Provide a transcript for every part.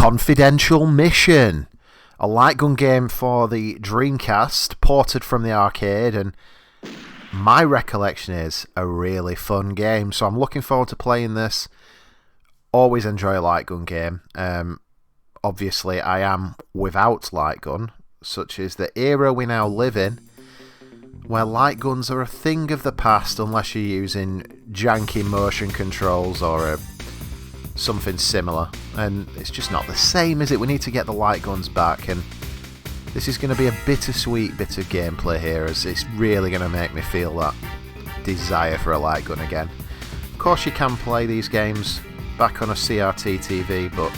Confidential Mission, a light gun game for the Dreamcast, ported from the arcade, and my recollection is a really fun game, so I'm looking forward to playing this. Always enjoy a light gun game. Obviously, I am without light gun, such as the era we now live in, where light guns are a thing of the past unless you're using janky motion controls or something similar, and it's just not the same, is it? We need to get the light guns back, and this is going to be a bittersweet bit of gameplay here, as it's really going to make me feel that desire for a light gun again. Of course, you can play these games back on a CRT TV, but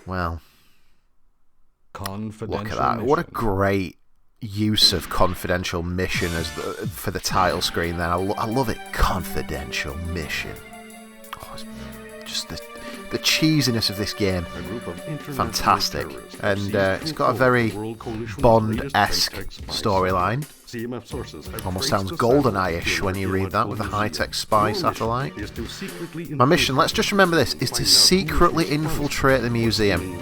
well, look at that! What a great use of Confidential Mission as for the title screen. Then I love it. Confidential Mission. Oh, it's just the cheesiness of this game, fantastic, and it's got a very Bond-esque storyline. Almost sounds GoldenEye-ish when you read that, with a high-tech spy satellite. My mission, let's just remember this, is to secretly infiltrate the museum.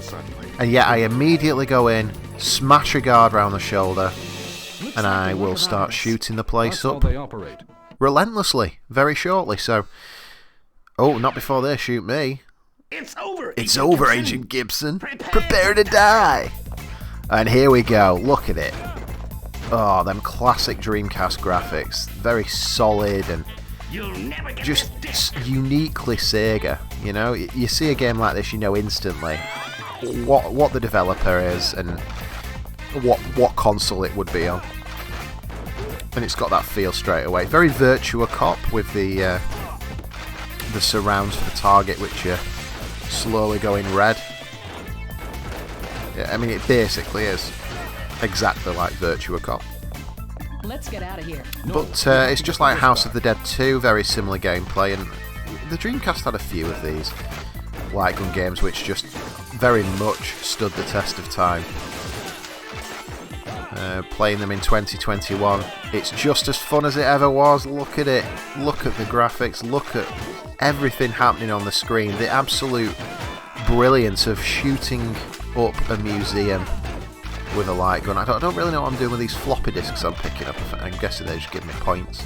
And yet I immediately go in, smash a guard round the shoulder, and I will start shooting the place up relentlessly, very shortly. So, oh, not before they shoot me. It's over, Agent Gibson. Prepare to die. And here we go. Look at it. Oh, them classic Dreamcast graphics. Very solid and just uniquely Sega. You know, you see a game like this, you know instantly what the developer is and what console it would be on. And it's got that feel straight away. Very Virtua Cop with the surrounds for the target, which are slowly going red. Yeah, I mean, it basically is exactly like Virtua Cop. Let's get out of here. But it's just like House of the Dead 2, very similar gameplay, and the Dreamcast had a few of these light gun games which just very much stood the test of time. Playing them in 2021, it's just as fun as it ever was. Look at it, look at the graphics, look at everything happening on the screen, the absolute brilliance of shooting up a museum with a light gun. I don't really know what I'm doing with these floppy disks I'm picking up. I'm guessing they just give me points.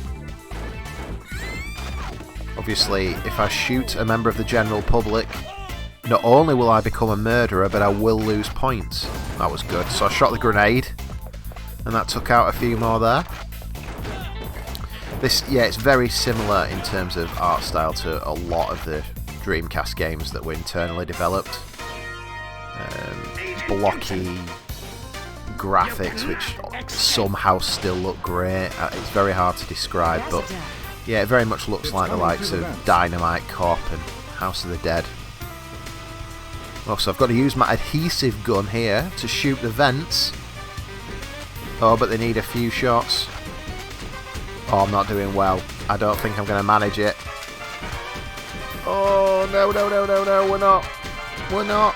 Obviously, if I shoot a member of the general public, not only will I become a murderer, but I will lose points. That was good. So I shot the grenade, and that took out a few more there. This, yeah, it's very similar in terms of art style to a lot of the Dreamcast games that were internally developed. Blocky graphics, which somehow still look great. It's very hard to describe, but yeah, it very much looks like the likes of Dynamite Cop and House of the Dead. Also, I've got to use my adhesive gun here to shoot the vents. Oh, but they need a few shots. Oh, I'm not doing well. I don't think I'm going to manage it. Oh, no, we're not.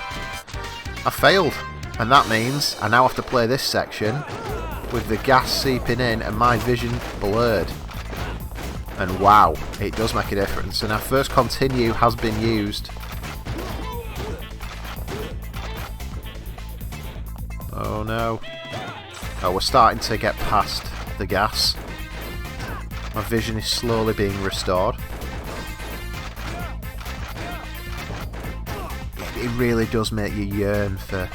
I failed. And that means I now have to play this section with the gas seeping in and my vision blurred. And wow, it does make a difference. And our first continue has been used. Oh no. Oh, we're starting to get past the gas. My vision is slowly being restored. It really does make you yearn for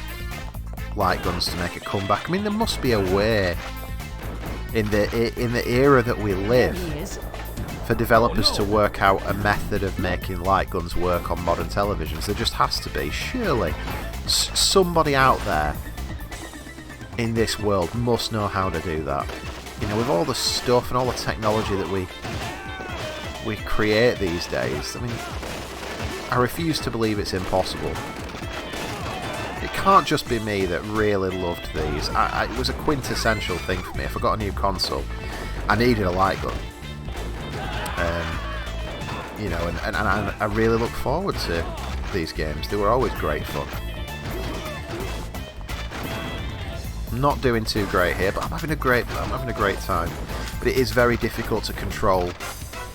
light guns to make a comeback. I mean, there must be a way in the era that we live for developers to work out a method of making light guns work on modern televisions. There just has to be, surely. Somebody out there in this world must know how to do that. You know, with all the stuff and all the technology that we create these days, I mean, I refuse to believe it's impossible. It can't just be me that really loved these. It was a quintessential thing for me. If I got a new console, I needed a light gun. You know, and I really look forward to these games. They were always great fun. I'm not doing too great here, but I'm having a great time. But it is very difficult to control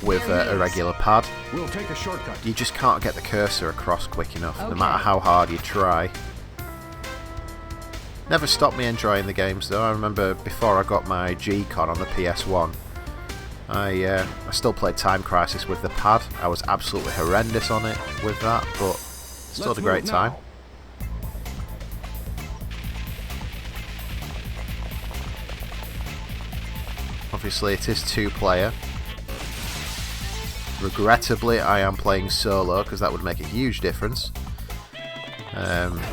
with a regular pad. We'll take a shortcut. You just can't get the cursor across quick enough, no matter how hard you try. Never stopped me enjoying the games though. I remember before I got my G-Con on the PS1, I still played Time Crisis with the pad. I was absolutely horrendous on it with that, but still had a great time. Obviously it is 2-player. Regrettably I am playing solo because that would make a huge difference.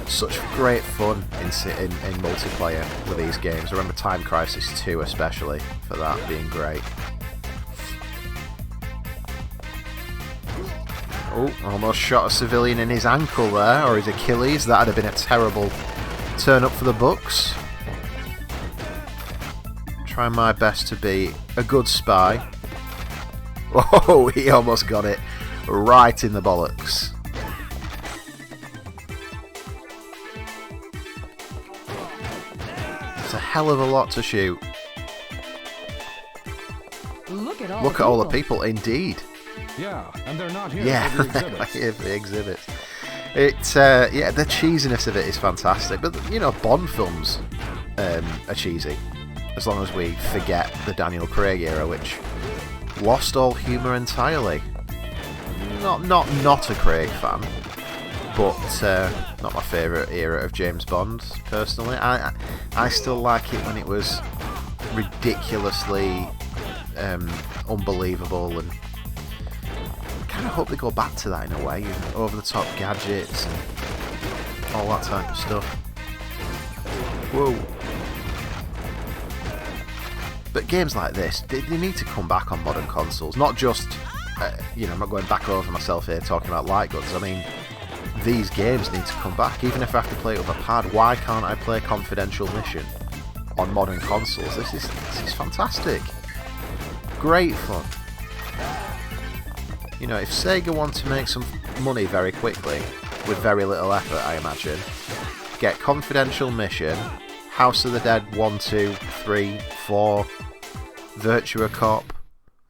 Such great fun in multiplayer with these games. I remember Time Crisis 2 especially for that being great. Oh, almost shot a civilian in his ankle there, or his Achilles. That'd have been a terrible turn up for the books. Trying my best to be a good spy. Oh, he almost got it right in the bollocks. It's a hell of a lot to shoot. Look at all the people, indeed. Yeah, and they're not here Yeah, for the exhibits. here for the exhibits. Yeah, the cheesiness of it is fantastic. But you know, Bond films are cheesy, as long as we forget the Daniel Craig era, which lost all humour entirely. Not a Craig fan, but not my favourite era of James Bond personally. I still like it when it was ridiculously unbelievable, and I kind of hope they go back to that in a way, over the top gadgets and all that type of stuff. Whoa. But games like this, they need to come back on modern consoles. Not just, I'm not going back over myself here talking about light guns. I mean, these games need to come back. Even if I have to play it with a pad, why can't I play Confidential Mission on modern consoles? This is fantastic. Great fun. You know, if Sega want to make some money very quickly, with very little effort, I imagine, get Confidential Mission, House of the Dead 1, 2, 3, 4, Virtua Cop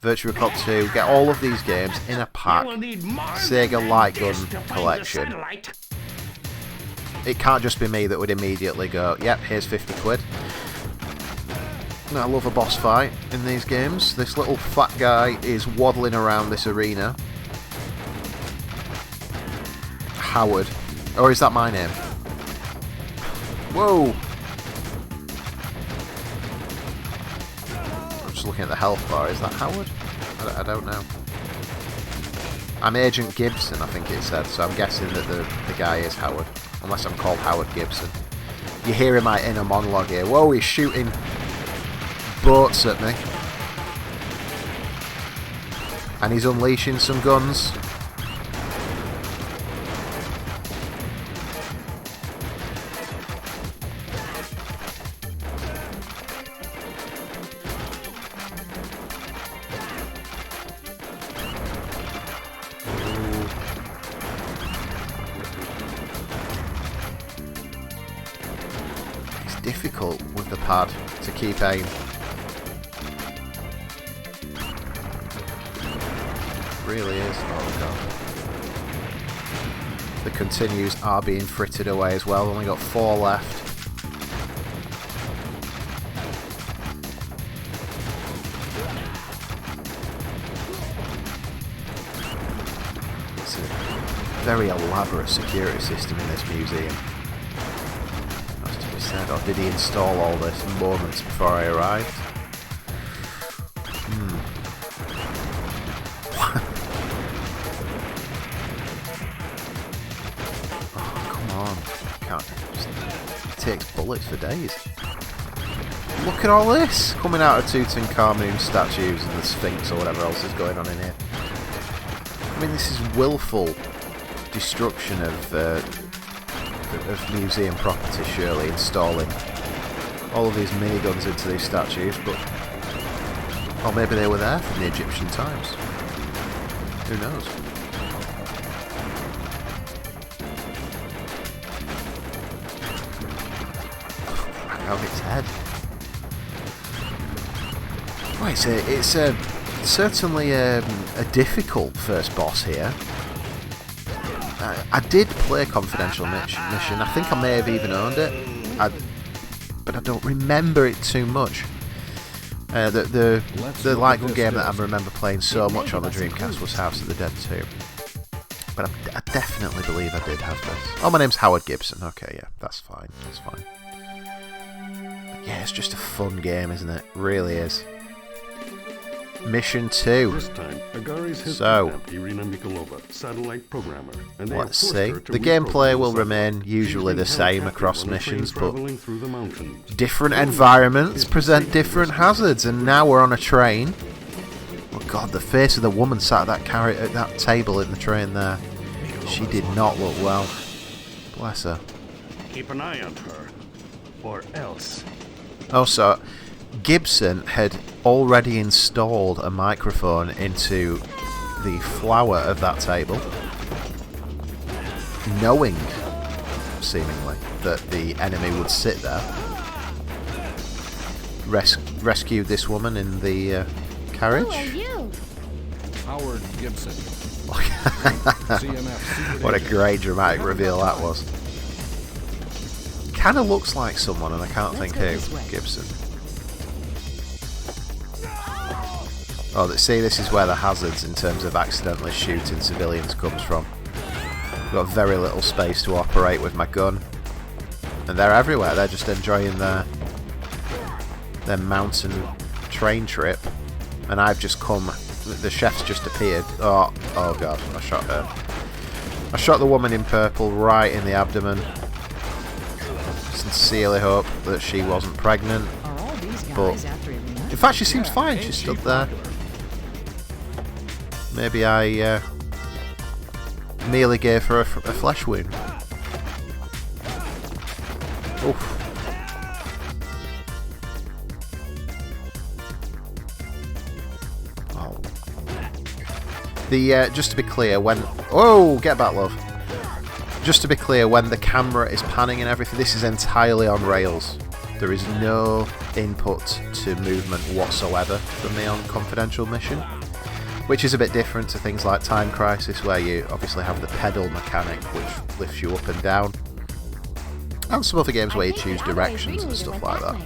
2, get all of these games in a pack, Sega Light Gun Collection. It can't just be me that would immediately go, yep, here's 50 quid. I love a boss fight in these games. This little fat guy is waddling around this arena. Howard. Or is that my name? Whoa! I'm just looking at the health bar. Is that Howard? I don't know. I'm Agent Gibson, I think it said, so I'm guessing that the guy is Howard. Unless I'm called Howard Gibson. You're hearing my inner monologue here. Whoa, he's shooting boats at me. And he's unleashing some guns. It's difficult with the pad to keep aim. Really is. Oh god. The continues are being frittered away as well. Only got 4 left. It's a very elaborate security system in this museum. Has to be said. Or did he install all this moments before I arrived? Takes bullets for days. Look at all this coming out of Tutankhamun statues and the Sphinx or whatever else is going on in here. I mean, this is willful destruction of museum property, surely, installing all of these miniguns into these statues, but or maybe they were there from the Egyptian times. Who knows? Out its head. Oh, it's a certainly a difficult first boss here. I did play Confidential Mission. I think I may have even owned it, but I don't remember it too much. The light gun game that I remember playing so much on the Dreamcast was House of the Dead 2. But I definitely believe I did have this. Oh, my name's Howard Gibson. Okay, yeah, that's fine. That's fine. But yeah, it's just a fun game, isn't it? Really is. Mission 2. This time, Agari's his So, Irina Mikolova, satellite programmer, and they let's have forced see. her to The gameplay reprogram will the remain satellite. usually the She's been same held across captive on a train missions, but traveling through the mountains. different environments present different hazards, and now we're on a train. Oh god, the face of the woman sat at that table in the train there. She did not look well. Bless her. Keep an eye on her, or else. Also, Gibson had already installed a microphone into the floor of that table, knowing, seemingly, that the enemy would sit there. Rescued this woman in the carriage. Who are you? Howard Gibson. What a great dramatic reveal that was. Kind of looks like someone, and I can't think Let's go who. this way. Gibson. Oh, see, this is where the hazards in terms of accidentally shooting civilians comes from. I've got very little space to operate with my gun. And they're everywhere. They're just enjoying their mountain train trip. And I've just come... The chef's just appeared. Oh god, I shot her. I shot the woman in purple right in the abdomen. Sincerely hope that she wasn't pregnant. Are all these But guys after Irina? in fact, she seems fine. She stood there. Maybe I merely gave her a flesh wound. Oof. Oh. Just to be clear, when... Oh, get back, love. Just to be clear, when the camera is panning and everything, this is entirely on rails. There is no input to movement whatsoever from me on Confidential Mission, which is a bit different to things like Time Crisis, where you obviously have the pedal mechanic, which lifts you up and down, and some other games where you choose directions and stuff like that.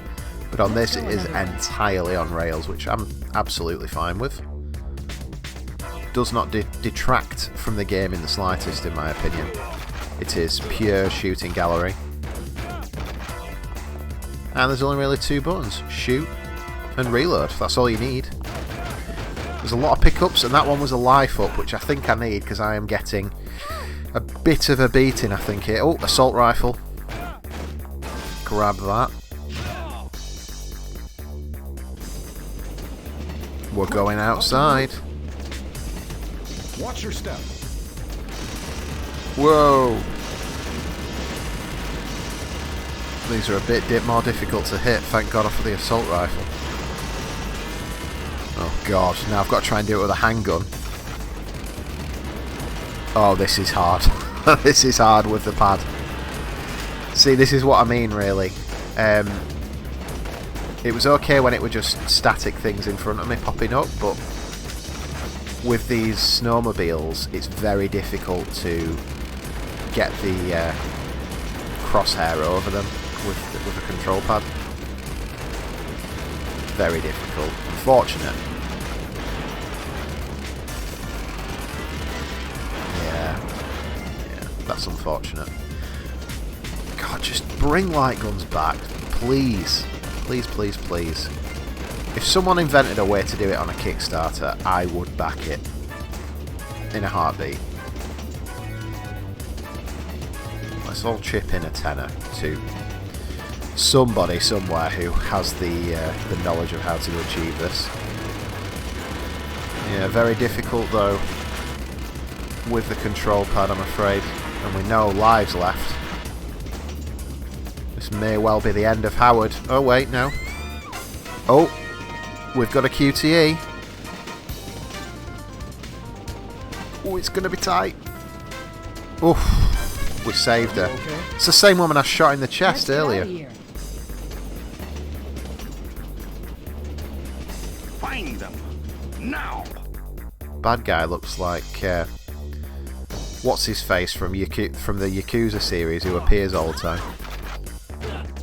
But on this, it is entirely on rails, which I'm absolutely fine with. Does not detract from the game in the slightest, in my opinion. It is pure shooting gallery. And there's only really two buttons, shoot and reload. That's all you need. There's a lot of pickups, and that one was a life up, which I think I need because I am getting a bit of a beating, I think here. Oh, assault rifle. Grab that. We're going outside. Watch your step. Whoa! These are a bit more difficult to hit, thank God for the assault rifle. Oh god, now I've got to try and do it with a handgun. Oh, this is hard. This is hard with the pad. See, this is what I mean, really. It was okay when it were just static things in front of me popping up, but with these snowmobiles, it's very difficult to get the crosshair over them with a control pad. Very difficult. Unfortunate. Yeah, that's unfortunate. God, just bring light guns back, please. Please, please, please. If someone invented a way to do it on a Kickstarter, I would back it. In a heartbeat. Let's all chip in a tenner to somebody somewhere who has the knowledge of how to achieve this. Yeah, very difficult though with the control pad, I'm afraid. And we know lives left. This may well be the end of Howard. Oh wait, no. Oh, we've got a QTE. Oh, it's going to be tight. Oof, we saved her. Okay. It's the same woman I shot in the chest Let's get out earlier. of here. Find them. Now! Bad guy looks like what's his face from the Yakuza series, who appears all the time.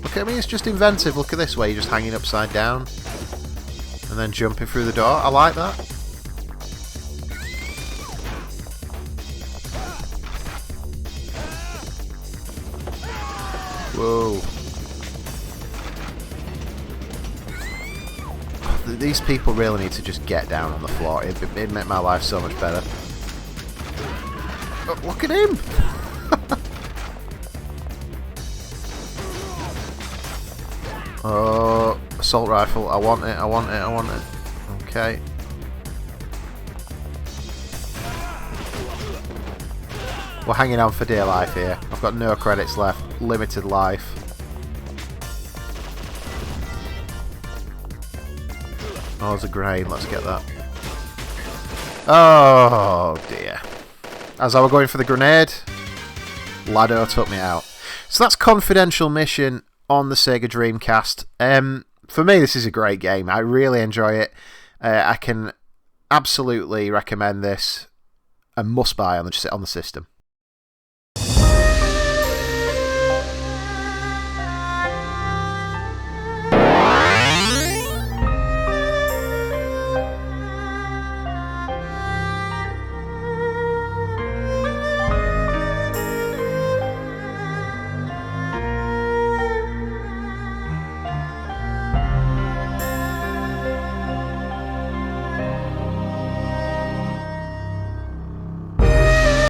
Look at me, it's just inventive. Look at this way, you're just hanging upside down and then jumping through the door. I like that. Whoa. These people really need to just get down on the floor. It'd make my life so much better. Oh, look at him! Oh, assault rifle. I want it, I want it, I want it. Okay. We're hanging on for dear life here. I've got no credits left. Limited life. Oh, there's a grenade. Let's get that. Oh, dear. As I was going for the grenade, Lado took me out. So that's Confidential Mission on the Sega Dreamcast. For me, this is a great game. I really enjoy it. I can absolutely recommend this. A must-buy on the system.